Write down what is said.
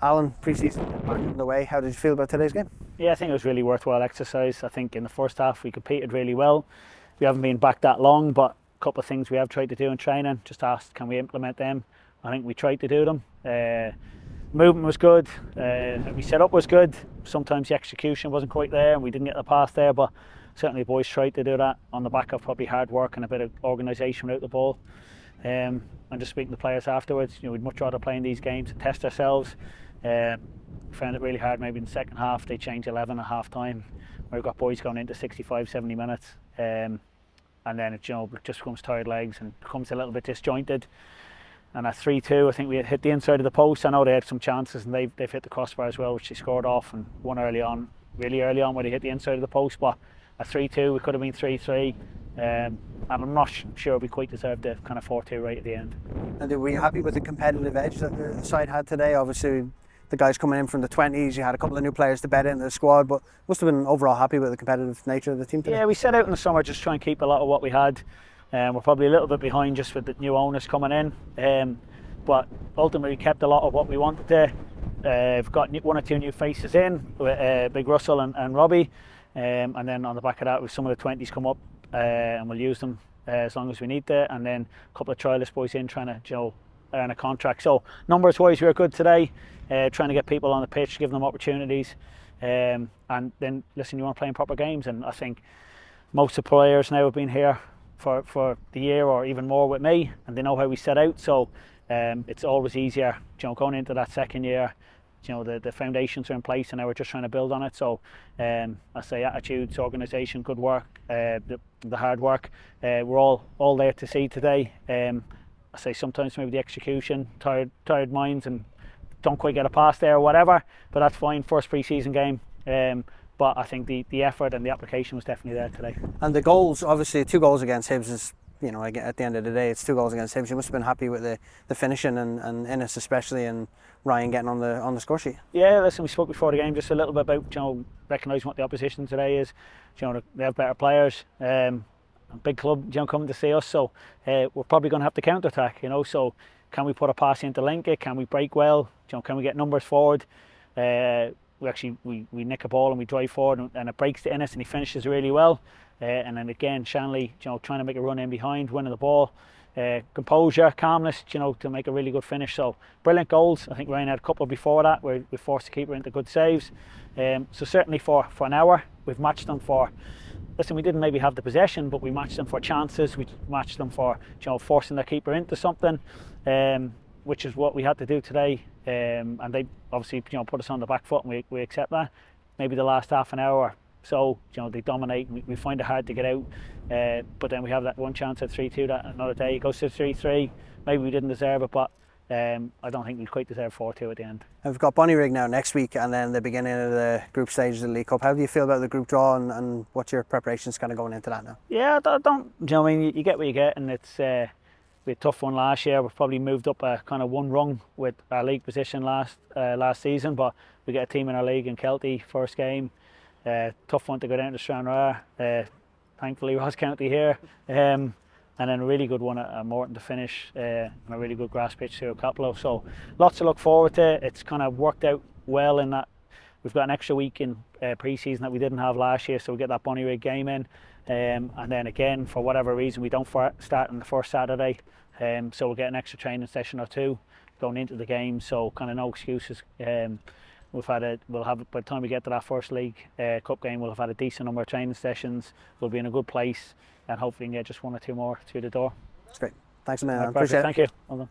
Alan, pre-season back on the way. How did you feel about today's game? Yeah, I think it was really worthwhile exercise. I think in the first half we competed really well. We haven't been back that long, but a couple of things we have tried to do in training, just asked can we implement them. I think we tried to do them. Movement was good, every setup was good. Sometimes the execution wasn't quite there and we didn't get the pass there, but certainly the boys tried to do that on the back of probably hard work and a bit of organisation without the ball. And just speaking to the players afterwards, we'd much rather play in these games and test ourselves. Found it really hard maybe in the second half. They changed 11 at half time. We've got boys going into 65-70 minutes, and then it just becomes tired legs and becomes a little bit disjointed. And at 3-2, I think we had hit the inside of the post. I know they had some chances and they've hit the crossbar as well, which they scored off, and one really early on where they hit the inside of the post. But at 3-2 we could have been 3-3, and I'm not sure we quite deserved the kind of 4-2 right at the end. And were you happy with the competitive edge that the side had today? Obviously the guys coming in from the 20s, you had a couple of new players to bed into the squad, but must have been overall happy with the competitive nature of the team today. Yeah, we set out in the summer just try and keep a lot of what we had. We're probably a little bit behind just with the new owners coming in, but ultimately we kept a lot of what we wanted there. We've got one or two new faces in, with Big Russell and Robbie, and then on the back of that with some of the 20s come up, and we'll use them as long as we need to, and then a couple of trialist boys in trying to earn a contract. So numbers wise we were good today, trying to get people on the pitch, giving them opportunities, and then listen, you want playing proper games, and I think most of the players now have been here for the year or even more with me, and they know how we set out, so it's always easier going into that second year. The foundations are in place and now we're just trying to build on it. So I say attitudes, organisation, good work, the hard work, we're all there to see today. I say sometimes maybe the execution, tired minds and don't quite get a pass there or whatever, but that's fine, first pre-season game. But I think the effort and the application was definitely there today. And the goals, obviously 2 goals against Hibs is, at the end of the day, it's 2 goals against Hibs. You must have been happy with the finishing and Innes especially, and Ryan getting on the score sheet. Yeah, listen, we spoke before the game just a little bit about recognising what the opposition today is. They have better players, a big club coming to see us, so we're probably going to have to counter attack. So can we put a pass into link it? Can we break well? Can we get numbers forward? We nick a ball and we drive forward and it breaks to Innes and he finishes really well. And then again, Shanley, trying to make a run in behind, winning the ball. Composure, calmness, to make a really good finish. So brilliant goals. I think Ryan had a couple before that where we forced the keeper into good saves. So certainly for an hour, we've matched them for. Listen, we didn't maybe have the possession, but we matched them for chances. We matched them for forcing their keeper into something, which is what we had to do today. And they obviously put us on the back foot, and we accept that. Maybe the last half an hour, so they dominate. We find it hard to get out, but then we have that one chance at 3-2 that another day it goes to 3-3. Maybe we didn't deserve it, but I don't think we quite deserve 4-2 at the end. And we've got Bonnyrigg now next week, and then the beginning of the group stage of the League Cup. How do you feel about the group draw, and what's your preparations kind of going into that now? Yeah, I don't. You get what you get, and it's. We had a tough one last year. We've probably moved up a kind of one rung with our league position last season, but we get a team in our league in Kelty, first game. Tough one to go down to Stranraer. Thankfully, it was County here. And then a really good one at Morton to finish, and a really good grass pitch here at Caplow. So lots to look forward to. It's kind of worked out well in that we've got an extra week in pre-season that we didn't have last year, so we get that Bonnyrigg game in. And then again, for whatever reason, we don't start on the first Saturday, so we'll get an extra training session or 2 going into the game. So kind of no excuses. We'll have by the time we get to that first league cup game, we'll have had a decent number of training sessions. We'll be in a good place, and hopefully we can get just 1 or 2 more through the door. That's great. Thanks a million. Appreciate it. Thank you. Well done.